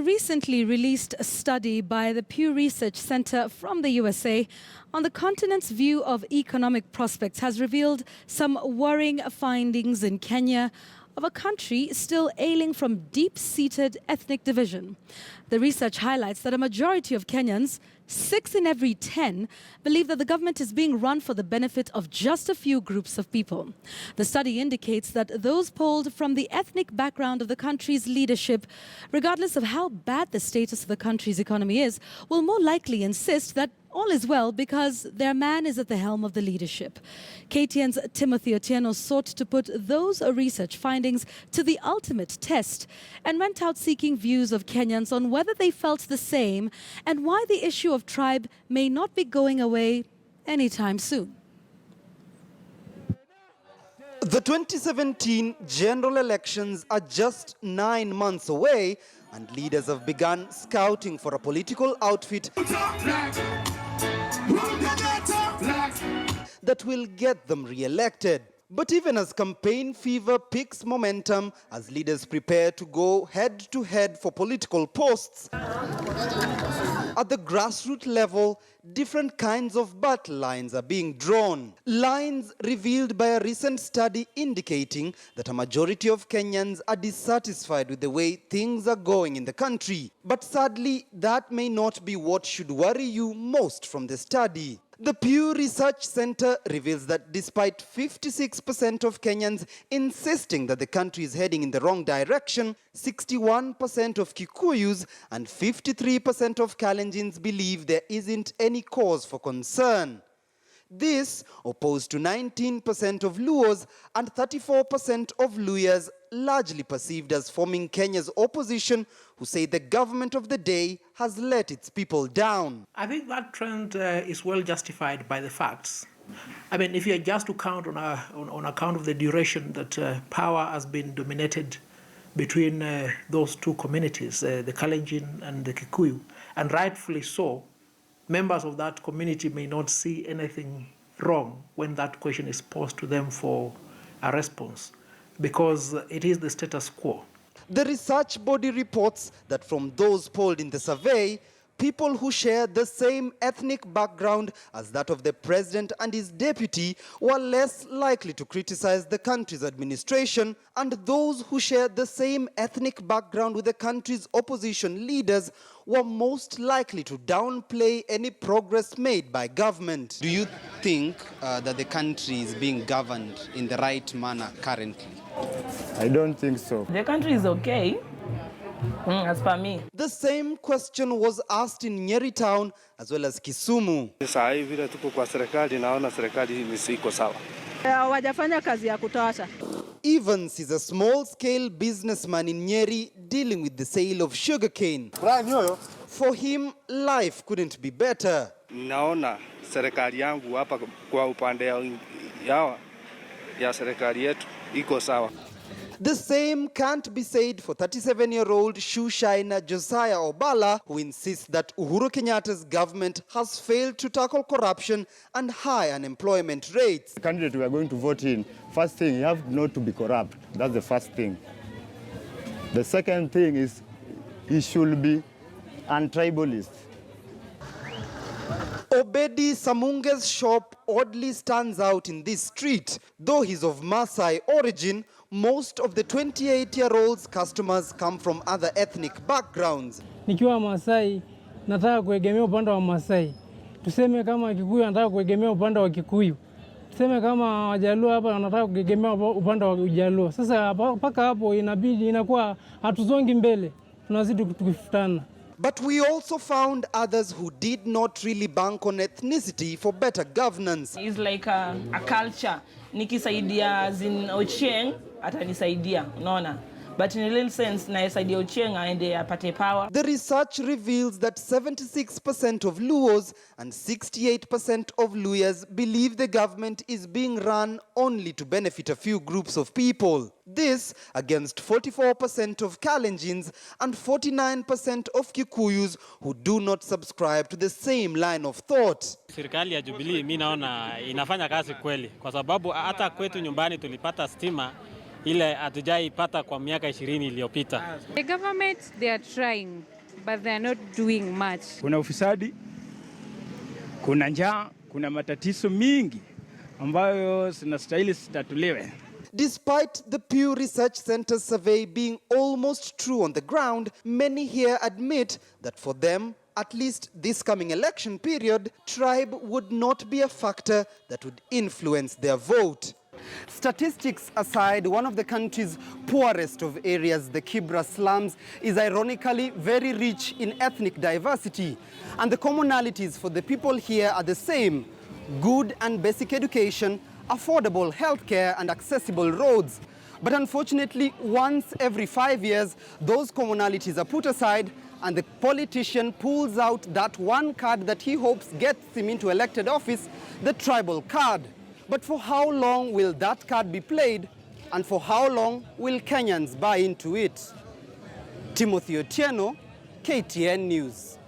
A recently released study by the Pew Research Center from the USA on the continent's view of economic prospects has revealed some worrying findings in Kenya, of a country still ailing from deep-seated ethnic division. The research highlights that a majority of Kenyans, 6 in every 10, believe that the government is being run for the benefit of just a few groups of people. The study indicates that those polled from the ethnic background of the country's leadership, regardless of how bad the status of the country's economy is, will more likely insist that all is well because their man is at the helm of the leadership. Kenyans Otieno sought to put those research findings to the ultimate test and went out seeking views of Kenyans on whether they felt the same and why the issue of tribe may not be going away anytime soon. The 2017 general elections are just 9 months away, and leaders have begun scouting for a political outfit that will get them re-elected. But even as campaign fever picks momentum, as leaders prepare to go head-to-head for political posts, at the grassroots level, different kinds of battle lines are being drawn. Lines revealed by a recent study indicating that a majority of Kenyans are dissatisfied with the way things are going in the country. But sadly, that may not be what should worry you most from the study. The Pew Research Center reveals that despite 56% of Kenyans insisting that the country is heading in the wrong direction, 61% of Kikuyus and 53% of Kalenjins believe there isn't any cause for concern. This opposed to 19% of Luos and 34% of Luyas, largely perceived as forming Kenya's opposition, who say the government of the day has let its people down. I think that trend is well justified by the facts. I mean, if you are just to count on account of the duration that power has been dominated between those two communities, the Kalenjin and the Kikuyu, and rightfully so, members of that community may not see anything wrong when that question is posed to them for a response, because it is the status quo. The research body reports that from those polled in the survey, people who share the same ethnic background as that of the president and his deputy were less likely to criticize the country's administration, and those who share the same ethnic background with the country's opposition leaders were most likely to downplay any progress made by government. Do you think that the country is being governed in the right manner currently? I don't think so. The country is okay. As per me. The same question was asked in Nyeri town as well as Kisumu. Evans is a small-scale businessman in Nyeri dealing with the sale of sugarcane. For him, life couldn't be better. Naona serikali yangu hapa kwa upande ya serikali yetu iko sawa. The same can't be said for 37-year-old shoe shiner Josiah Obala, who insists that Uhuru Kenyatta's government has failed to tackle corruption and high unemployment rates. The candidate we are going to vote in, first thing, you have not to be corrupt. That's the first thing. The second thing is he should be un-tribalist. Obedi Samunge's shop oddly stands out in this street. Though he's of Maasai origin, most of the 28-year-old's customers come from other ethnic backgrounds. Nikiwa Maasai, nataka kuegemea upande wa Maasai. Tuseme kama Kikuyu nataka kuegemea upande wa Kikuyu. Tuseme kama Wajaluo hapa nataka kuegemea upande wa Ujaluo. Sasa mpaka hapo inabidi inakuwa hatuzongi mbele. Tunazidi tukifutana. But we also found others who did not really bank on ethnicity for better governance. It's like a culture. Nikisaidia zin Ochieng, atanisaidia, unaona. But in a little sense, naisaidia Ochieng aende apate power. The research reveals that 76% of Luos and 68% of Luyas believe the government is being run only to benefit a few groups of people. This against 44% of Kalenjins and 49% of Kikuyus who do not subscribe to the same line of thought. Serikali ya Jubilee mimi naona inafanya kazi kweli kwa sababu hata kwetu nyumbani tulipata stima ile hatujaipata kwa miaka 20 iliyopita. The government, they are trying, but they are not doing much. Kuna ufisadi, kuna njaa, kuna matatizo mingi ambayo zinastahili zitatuliwe. Despite the Pew Research Center's survey being almost true on the ground, many here admit that for them, at least this coming election period, tribe would not be a factor that would influence their vote. Statistics aside, one of the country's poorest of areas, the Kibra slums, is ironically very rich in ethnic diversity. And the commonalities for the people here are the same: good and basic education, affordable healthcare, and accessible roads. But unfortunately, once every 5 years, those commonalities are put aside and the politician pulls out that one card that he hopes gets him into elected office, the tribal card. But for how long will that card be played, and for how long will Kenyans buy into it? Timothy Otieno, KTN News.